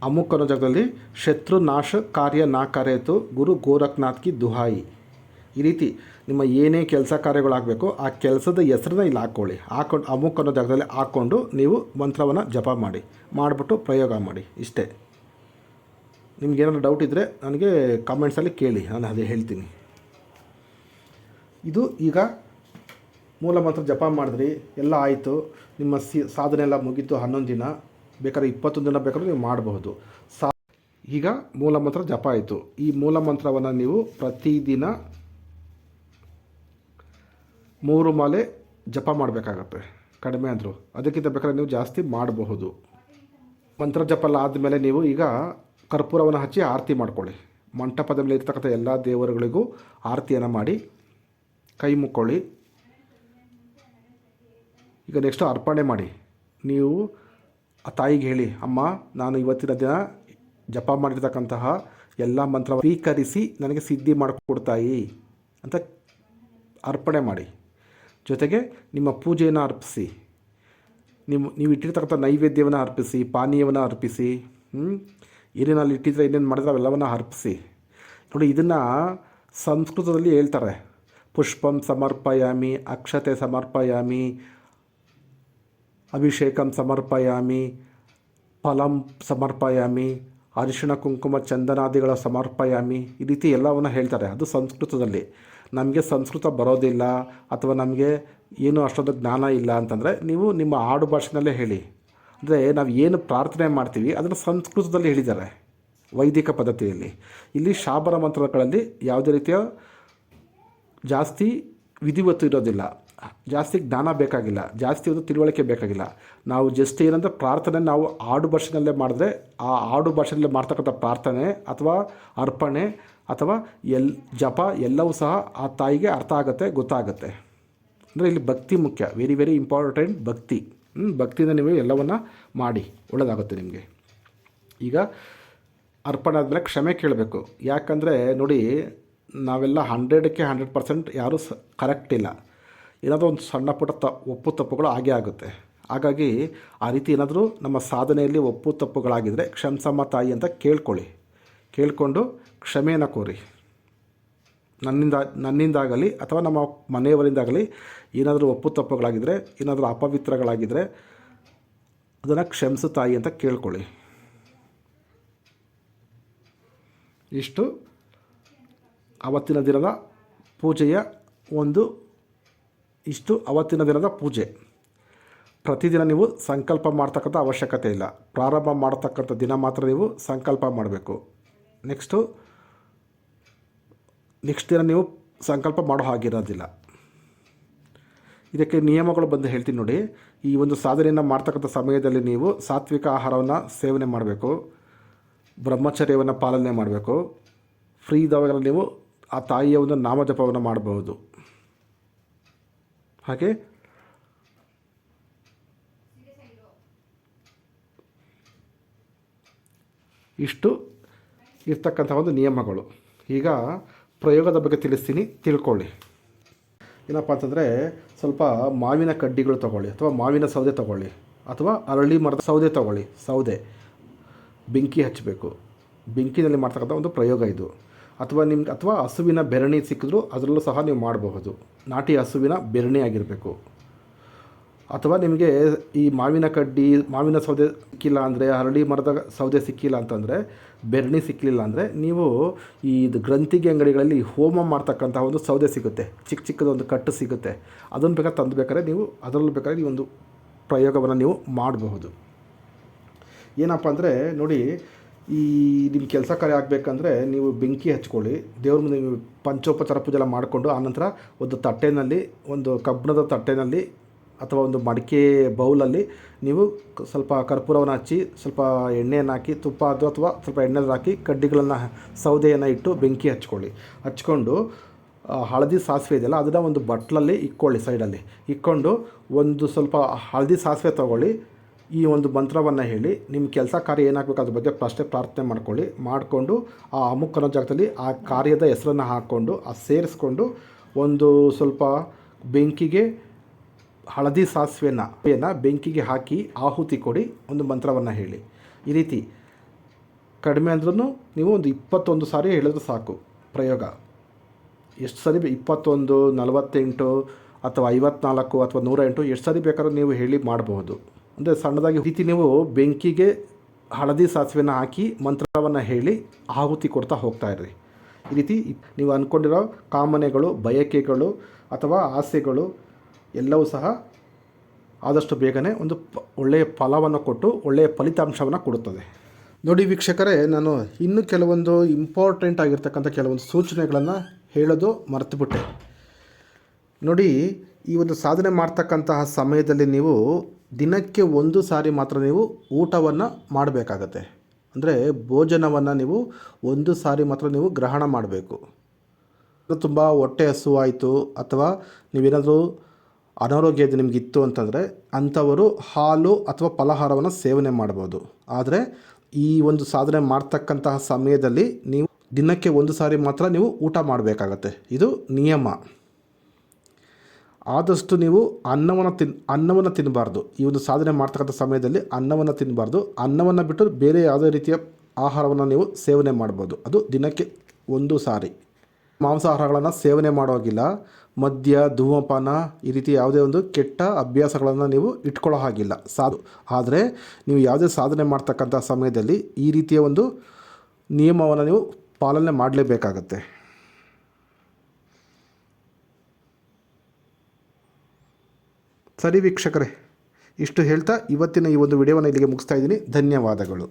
[SPEAKER 1] ಅಮುಕ್ ಅನ್ನೋ ಜಾಗದಲ್ಲಿ ಶತ್ರು ನಾಶ ಕಾರ್ಯ ನಾ ಕರೆತು ಗುರು ಗೋರಖ್ನಾಥ್ ಕಿ ದುಹಾಯಿ. ಈ ರೀತಿ ನಿಮ್ಮ ಏನೇ ಕೆಲಸ ಕಾರ್ಯಗಳಾಗಬೇಕು ಆ ಕೆಲಸದ ಹೆಸರನ್ನ ಇಲ್ಲಿ ಹಾಕ್ಕೊಂಡು ಅಮುಕ್ ಅನ್ನೋ ಜಾಗದಲ್ಲಿ ಹಾಕ್ಕೊಂಡು ನೀವು ಮಂತ್ರವನ್ನು ಜಪ ಮಾಡಿಬಿಟ್ಟು ಪ್ರಯೋಗ ಮಾಡಿ. ಇಷ್ಟೇ. ನಿಮ್ಗೇನಾದ್ರು ಡೌಟ್ ಇದ್ದರೆ ನನಗೆ ಕಾಮೆಂಟ್ಸಲ್ಲಿ ಕೇಳಿ, ನಾನು ಅದೇ ಹೇಳ್ತೀನಿ. ಇದು ಈಗ ಮೂಲ ಮಂತ್ರ ಜಪ ಮಾಡಿದ್ರಿ, ಎಲ್ಲ ಆಯಿತು, ನಿಮ್ಮ ಸಾಧನೆ ಎಲ್ಲ ಮುಗೀತು. 11 ದಿನ ಬೇಕಾದ್ರೆ 21 ದಿನ ಬೇಕಾದ್ರೂ ನೀವು ಮಾಡಬಹುದು. ಈಗ ಮೂಲ ಮಂತ್ರ ಜಪ ಆಯಿತು. ಈ ಮೂಲ ಮಂತ್ರವನ್ನು ನೀವು ಪ್ರತಿದಿನ 3 ಮಾಲೆ ಜಪ ಮಾಡಬೇಕಾಗತ್ತೆ, ಕಡಿಮೆ ಅಂದರು. ಅದಕ್ಕಿಂತ ಬೇಕಾದ್ರೆ ನೀವು ಜಾಸ್ತಿ ಮಾಡಬಹುದು. ಮಂತ್ರ ಜಪ ಎಲ್ಲ ಆದಮೇಲೆ ನೀವು ಈಗ ಕರ್ಪೂರವನ್ನು ಹಚ್ಚಿ ಆರತಿ ಮಾಡ್ಕೊಳ್ಳಿ. ಮಂಟಪದ ಮೇಲೆ ಇರ್ತಕ್ಕಂಥ ಎಲ್ಲ ದೇವರುಗಳಿಗೂ ಆರತಿಯನ್ನು ಮಾಡಿ ಕೈ ಮುಕ್ಕೊಳ್ಳಿ. ಈಗ ನೆಕ್ಸ್ಟು ಅರ್ಪಣೆ ಮಾಡಿ. ನೀವು ಆ ತಾಯಿಗೆ ಹೇಳಿ, ಅಮ್ಮ ನಾನು ಇವತ್ತಿನ ದಿನ ಜಪ ಮಾಡಿರ್ತಕ್ಕಂತಹ ಎಲ್ಲ ಮಂತ್ರ ಸ್ವೀಕರಿಸಿ ನನಗೆ ಸಿದ್ಧಿ ಮಾಡಿಕೊಡ್ತಾಯಿ ಅಂತ ಅರ್ಪಣೆ ಮಾಡಿ. ಜೊತೆಗೆ ನಿಮ್ಮ ಪೂಜೆಯನ್ನು ಅರ್ಪಿಸಿ, ನೀವು ಇಟ್ಟಿರ್ತಕ್ಕಂಥ ನೈವೇದ್ಯವನ್ನು ಅರ್ಪಿಸಿ, ಪಾನೀಯವನ್ನು ಅರ್ಪಿಸಿ, ಏನೇನಲ್ಲಿ ಇಟ್ಟಿದ್ರೆ ಏನೇನು ಮಾಡಿದ್ರೆ ಅವೆಲ್ಲವನ್ನು ಅರ್ಪಿಸಿ. ನೋಡಿ, ಇದನ್ನು ಸಂಸ್ಕೃತದಲ್ಲಿ ಹೇಳ್ತಾರೆ. ಪುಷ್ಪಂ ಸಮರ್ಪಯಾಮಿ, ಅಕ್ಷತೆ ಸಮರ್ಪಯಾಮಿ, ಅಭಿಷೇಕಂ ಸಮರ್ಪಯಾಮಿ, ಫಲಂ ಸಮರ್ಪಯಾಮಿ, ಅರಿಶಿಣ ಕುಂಕುಮ ಚಂದನಾದಿಗಳ ಸಮರ್ಪಯಾಮಿ. ಈ ರೀತಿ ಎಲ್ಲವನ್ನು ಹೇಳ್ತಾರೆ. ಅದು ಸಂಸ್ಕೃತದಲ್ಲಿ. ನಮಗೆ ಸಂಸ್ಕೃತ ಬರೋದಿಲ್ಲ ಅಥವಾ ನಮಗೆ ಏನು ಅಷ್ಟೊಂದು ಜ್ಞಾನ ಇಲ್ಲ ಅಂತಂದರೆ ನೀವು ನಿಮ್ಮ ಆಡು ಭಾಷೆನಲ್ಲೇ ಹೇಳಿ. ಅಂದರೆ ನಾವು ಏನು ಪ್ರಾರ್ಥನೆ ಮಾಡ್ತೀವಿ ಅದನ್ನು ಸಂಸ್ಕೃತದಲ್ಲಿ ಹೇಳಿದ್ದಾರೆ, ವೈದಿಕ ಪದ್ಧತಿಯಲ್ಲಿ. ಇಲ್ಲಿ ಶಾಬರ ಮಂತ್ರಗಳಲ್ಲಿ ಯಾವುದೇ ರೀತಿಯ ಜಾಸ್ತಿ ವಿಧಿವತ್ತು ಇರೋದಿಲ್ಲ, ಜಾಸ್ತಿ ಜ್ಞಾನ ಬೇಕಾಗಿಲ್ಲ, ಜಾಸ್ತಿ ಒಂದು ತಿಳುವಳಿಕೆ ಬೇಕಾಗಿಲ್ಲ. ನಾವು ಜಸ್ಟ್ ಏನಂದರೆ ಪ್ರಾರ್ಥನೆ ನಾವು ಆಡು ಭಾಷೆನಲ್ಲೇ ಮಾಡಿದ್ರೆ ಆ ಆಡು ಭಾಷೆನಲ್ಲೇ ಮಾಡ್ತಕ್ಕಂಥ ಪ್ರಾರ್ಥನೆ ಅಥವಾ ಅರ್ಪಣೆ ಅಥವಾ ಜಪ ಎಲ್ಲವೂ ಸಹ ಆ ತಾಯಿಗೆ ಅರ್ಥ ಆಗುತ್ತೆ, ಗೊತ್ತಾಗುತ್ತೆ. ಅಂದರೆ ಇಲ್ಲಿ ಭಕ್ತಿ ಮುಖ್ಯ, ವೆರಿ ವೆರಿ ಇಂಪಾರ್ಟೆಂಟ್ ಭಕ್ತಿ. ಭಕ್ತಿಯಿಂದ ನೀವು ಎಲ್ಲವನ್ನು ಮಾಡಿ, ಒಳ್ಳೆಯದಾಗುತ್ತೆ ನಿಮಗೆ. ಈಗ ಅರ್ಪಣೆ ಆದಮೇಲೆ ಕ್ಷಮೆ ಕೇಳಬೇಕು. ಯಾಕಂದರೆ ನೋಡಿ, ನಾವೆಲ್ಲ 100ಕ್ಕೆ 100% ಯಾರೂ ಕರೆಕ್ಟ್ ಇಲ್ಲ. ಏನಾದರೂ ಒಂದು ಸಣ್ಣ ಪುಟ್ಟ ಒಪ್ಪು ತಪ್ಪುಗಳು ಆಗೇ ಆಗುತ್ತೆ. ಹಾಗಾಗಿ ಆ ರೀತಿ ಏನಾದರೂ ನಮ್ಮ ಸಾಧನೆಯಲ್ಲಿ ಒಪ್ಪು ತಪ್ಪುಗಳಾಗಿದ್ದರೆ ಕ್ಷಮಿಸಮ್ಮ ತಾಯಿ ಅಂತ ಕೇಳಿಕೊಂಡು ಕ್ಷಮೆಯನ್ನು ಕೋರಿ. ನನ್ನಿಂದಾಗಲಿ ಅಥವಾ ನಮ್ಮ ಮನೆಯವರಿಂದಾಗಲಿ ಏನಾದರೂ ಒಪ್ಪು ತಪ್ಪುಗಳಾಗಿದ್ದರೆ, ಏನಾದರೂ ಅಪವಿತ್ರಗಳಾಗಿದ್ದರೆ ಅದನ್ನು ಕ್ಷಮಿಸು ತಾಯಿ ಅಂತ ಕೇಳ್ಕೊಳ್ಳಿ. ಇಷ್ಟು ಅವತ್ತಿನ ದಿನದ ಪೂಜೆಯ ಅವತ್ತಿನ ದಿನದ ಪೂಜೆ. ಪ್ರತಿದಿನ ನೀವು ಸಂಕಲ್ಪ ಮಾಡ್ತಕ್ಕಂಥ ಅವಶ್ಯಕತೆ ಇಲ್ಲ. ಪ್ರಾರಂಭ ಮಾಡ್ತಕ್ಕಂಥ ದಿನ ಮಾತ್ರ ನೀವು ಸಂಕಲ್ಪ ಮಾಡಬೇಕು. ನೆಕ್ಸ್ಟ್ ದಿನ ನೀವು ಸಂಕಲ್ಪ ಮಾಡೋ ಹಾಗಿರೋದಿಲ್ಲ. ಇದಕ್ಕೆ ನಿಯಮಗಳು ಬಂದು ಹೇಳ್ತೀನಿ ನೋಡಿ. ಈ ಒಂದು ಸಾಧನೆಯನ್ನು ಮಾಡ್ತಕ್ಕಂಥ ಸಮಯದಲ್ಲಿ ನೀವು ಸಾತ್ವಿಕ ಆಹಾರವನ್ನು ಸೇವನೆ ಮಾಡಬೇಕು, ಬ್ರಹ್ಮಚರ್ಯವನ್ನು ಪಾಲನೆ ಮಾಡಬೇಕು. ಫ್ರೀ ಇದ್ದಾವಾಗೆಲ್ಲ ನೀವು ಆ ತಾಯಿಯ ಒಂದು ನಾಮಜಪವನ್ನು ಮಾಡಬಹುದು. ಹಾಗೆ ಇಷ್ಟು ಇರ್ತಕ್ಕಂಥ ಒಂದು ನಿಯಮಗಳು. ಈಗ ಪ್ರಯೋಗದ ಬಗ್ಗೆ ತಿಳ್ಕೊಳ್ಳಿ. ಏನಪ್ಪ ಅಂತಂದರೆ, ಸ್ವಲ್ಪ ಮಾವಿನ ಕಡ್ಡಿಗಳು ತೊಗೊಳ್ಳಿ, ಅಥವಾ ಮಾವಿನ ಸೌದೆ ತೊಗೊಳ್ಳಿ, ಅಥವಾ ಅರಳಿ ಮರದ ಸೌದೆ ತೊಗೊಳ್ಳಿ. ಸೌದೆ ಬೆಂಕಿ ಹಚ್ಚಬೇಕು. ಬೆಂಕಿನಲ್ಲಿ ಮಾಡ್ತಕ್ಕಂಥ ಒಂದು ಪ್ರಯೋಗ ಇದು. ಅಥವಾ ಹಸುವಿನ ಬೆರಣಿ ಸಿಕ್ಕಿದ್ರೂ ಅದರಲ್ಲೂ ಸಹ ನೀವು ಮಾಡಬಹುದು. ನಾಟಿ ಹಸುವಿನ ಬೆರಣಿ ಆಗಿರಬೇಕು. ಅಥವಾ ನಿಮಗೆ ಈ ಮಾವಿನ ಸೌದೆ ಸಿಕ್ಕಿಲ್ಲ ಅಂದರೆ, ಅರಳಿ ಮರದ ಸೌದೆ ಸಿಕ್ಕಿಲ್ಲ ಅಂತಂದರೆ, ಬೆರಣಿ ಸಿಕ್ಕಲಿಲ್ಲ ಅಂದರೆ, ನೀವು ಇದು ಗ್ರಂಥಿಗೆ ಅಂಗಡಿಗಳಲ್ಲಿ ಹೋಮ ಮಾಡ್ತಕ್ಕಂಥ ಒಂದು ಸೌದೆ ಸಿಗುತ್ತೆ, ಚಿಕ್ಕದೊಂದು ಕಟ್ಟು ಸಿಗುತ್ತೆ. ಅದನ್ನು ಬೇಕಾದ್ರೆ ನೀವು ಅದರಲ್ಲೂ ಬೇಕಾದ್ರೆ ಈ ಒಂದು ಪ್ರಯೋಗವನ್ನು ನೀವು ಮಾಡಬಹುದು. ಏನಪ್ಪ ಅಂದರೆ ನೋಡಿ, ಈ ನಿಮ್ಮ ಕೆಲಸ ಕಾರ್ಯ ಆಗಬೇಕಂದ್ರೆ ನೀವು ಬೆಂಕಿ ಹಚ್ಕೊಳ್ಳಿ. ದೇವ್ರ ಮುಂದೆ ನೀವು ಪಂಚೋಪಚಾರ ಪೂಜೆ ಎಲ್ಲ ಮಾಡಿಕೊಂಡು ಆನಂತರ ಒಂದು ತಟ್ಟೆನಲ್ಲಿ, ಒಂದು ಕಬ್ಬಿಣದ ತಟ್ಟೆನಲ್ಲಿ ಅಥವಾ ಒಂದು ಮಡಿಕೆ ಬೌಲಲ್ಲಿ ನೀವು ಸ್ವಲ್ಪ ಕರ್ಪೂರವನ್ನು ಹಚ್ಚಿ, ಸ್ವಲ್ಪ ಎಣ್ಣೆಯನ್ನು ಹಾಕಿ, ತುಪ್ಪ ಅದು ಅಥವಾ ಸ್ವಲ್ಪ ಎಣ್ಣೆ ಹಾಕಿ ಕಡ್ಡಿಗಳನ್ನು, ಸೌದೆಯನ್ನು ಇಟ್ಟು ಬೆಂಕಿ ಹಚ್ಕೊಂಡು ಹಳದಿ ಸಾಸಿವೆ ಇದೆಯಲ್ಲ ಅದನ್ನು ಒಂದು ಬಟ್ಲಲ್ಲಿ ಇಕ್ಕೊಳ್ಳಿ. ಸೈಡಲ್ಲಿ ಇಕ್ಕೊಂಡು ಒಂದು ಸ್ವಲ್ಪ ಹಳದಿ ಸಾಸಿವೆ ತೊಗೊಳ್ಳಿ. ಈ ಒಂದು ಮಂತ್ರವನ್ನು ಹೇಳಿ ನಿಮ್ಮ ಕೆಲಸ ಕಾರ್ಯ ಏನಾಗಬೇಕು ಅದ್ರ ಬಗ್ಗೆ ಅಷ್ಟೇ ಪ್ರಾರ್ಥನೆ ಮಾಡಿಕೊಂಡು ಆ ಅಮುಕ್ ಅನ್ನೋ ಜಾಗದಲ್ಲಿ ಆ ಕಾರ್ಯದ ಹೆಸರನ್ನು ಹಾಕ್ಕೊಂಡು ಸೇರಿಸ್ಕೊಂಡು ಒಂದು ಸ್ವಲ್ಪ ಬೆಂಕಿಗೆ ಹಳದಿ ಸಾಸಿವೆನ ಬೆಂಕಿಗೆ ಹಾಕಿ ಆಹುತಿ ಕೊಡಿ. ಒಂದು ಮಂತ್ರವನ್ನು ಹೇಳಿ. ಈ ರೀತಿ ಕಡಿಮೆ ಅಂದ್ರೂ ನೀವು ಒಂದು 21 ಸಾರಿ ಹೇಳಿದ್ರೆ ಸಾಕು. ಪ್ರಯೋಗ ಎಷ್ಟು ಸರಿ 21, 48 ಅಥವಾ 54 ಅಥವಾ 108 ಎಷ್ಟು ಸರಿ ಬೇಕಾದ್ರೂ ನೀವು ಹೇಳಿ ಮಾಡಬಹುದು. ಅಂದರೆ ಸಣ್ಣದಾಗಿ ರೀತಿ ನೀವು ಬೆಂಕಿಗೆ ಹಳದಿ ಸಾಸಿವೆನ ಹಾಕಿ ಮಂತ್ರವನ್ನು ಹೇಳಿ ಆಹುತಿ ಕೊಡ್ತಾ ಹೋಗ್ತಾ ಇರ್ರಿ. ಈ ರೀತಿ ನೀವು ಅಂದ್ಕೊಂಡಿರೋ ಕಾಮನೆಗಳು, ಬಯಕೆಗಳು ಅಥವಾ ಆಸೆಗಳು ಎಲ್ಲವೂ ಸಹ ಆದಷ್ಟು ಬೇಗನೆ ಒಂದು ಒಳ್ಳೆಯ ಫಲವನ್ನು ಕೊಟ್ಟು ಒಳ್ಳೆಯ ಫಲಿತಾಂಶವನ್ನು ಕೊಡುತ್ತದೆ. ನೋಡಿ ವೀಕ್ಷಕರೇ, ನಾನು ಇನ್ನೂ ಕೆಲವೊಂದು ಇಂಪಾರ್ಟೆಂಟ್ ಆಗಿರ್ತಕ್ಕಂಥ ಕೆಲವೊಂದು ಸೂಚನೆಗಳನ್ನು ಹೇಳೋದು ಮರೆತುಬಿಟ್ಟೆ. ನೋಡಿ, ಈ ಒಂದು ಸಾಧನೆ ಮಾಡ್ತಕ್ಕಂತಹ ಸಮಯದಲ್ಲಿ ನೀವು ದಿನಕ್ಕೆ 1 ಸಾರಿ ಮಾತ್ರ ನೀವು ಊಟವನ್ನು ಮಾಡಬೇಕಾಗತ್ತೆ. ಅಂದರೆ ಭೋಜನವನ್ನು ನೀವು 1 ಸಾರಿ ಮಾತ್ರ ನೀವು ಗ್ರಹಣ ಮಾಡಬೇಕು. ತುಂಬ ಹೊಟ್ಟೆ ಹಸುವಾಯಿತು ಅಥವಾ ನೀವೇನಾದರೂ ಅನಾರೋಗ್ಯ ನಿಮಗಿತ್ತು ಅಂತಂದರೆ ಅಂಥವರು ಹಾಲು ಅಥವಾ ಫಲಹಾರವನ್ನು ಸೇವನೆ ಮಾಡ್ಬೋದು. ಆದರೆ ಈ ಒಂದು ಸಾಧನೆ ಮಾಡ್ತಕ್ಕಂತಹ ಸಮಯದಲ್ಲಿ ನೀವು ದಿನಕ್ಕೆ 1 ಸಾರಿ ಮಾತ್ರ ನೀವು ಊಟ ಮಾಡಬೇಕಾಗತ್ತೆ. ಇದು ನಿಯಮ. ಆದಷ್ಟು ನೀವು ಅನ್ನವನ್ನು ತಿನ್ನಬಾರ್ದು. ಈ ಒಂದು ಸಾಧನೆ ಮಾಡ್ತಕ್ಕಂಥ ಸಮಯದಲ್ಲಿ ಅನ್ನವನ್ನು ತಿನ್ನಬಾರ್ದು. ಅನ್ನವನ್ನು ಬಿಟ್ಟು ಬೇರೆ ಯಾವುದೇ ರೀತಿಯ ಆಹಾರವನ್ನು ನೀವು ಸೇವನೆ ಮಾಡ್ಬೋದು. ಅದು ದಿನಕ್ಕೆ 1 ಸಾರಿ. ಮಾಂಸಾಹಾರಗಳನ್ನು ಸೇವನೆ ಮಾಡೋಗಿಲ್ಲ. ಮದ್ಯ, ಧೂಮಪಾನ ಈ ರೀತಿ ಯಾವುದೇ ಒಂದು ಕೆಟ್ಟ ಅಭ್ಯಾಸಗಳನ್ನು ನೀವು ಇಟ್ಕೊಳ್ಳೋ ಹಾಗಿಲ್ಲ. ಆದರೆ ನೀವು ಯಾವುದೇ ಸಾಧನೆ ಮಾಡ್ತಕ್ಕಂಥ ಸಮಯದಲ್ಲಿ ಈ ರೀತಿಯ ಒಂದು ನಿಯಮವನ್ನು ನೀವು ಪಾಲನೆ ಮಾಡಲೇಬೇಕಾಗತ್ತೆ. ಸರಿ ವೀಕ್ಷಕರೇ, ಇಷ್ಟು ಹೇಳ್ತಾ ಇವತ್ತಿನ ಈ ಒಂದು ವಿಡಿಯೋವನ್ನು ಇಲ್ಲಿಗೆ ಮುಗಿಸ್ತಾ ಇದ್ದೀನಿ. ಧನ್ಯವಾದಗಳು.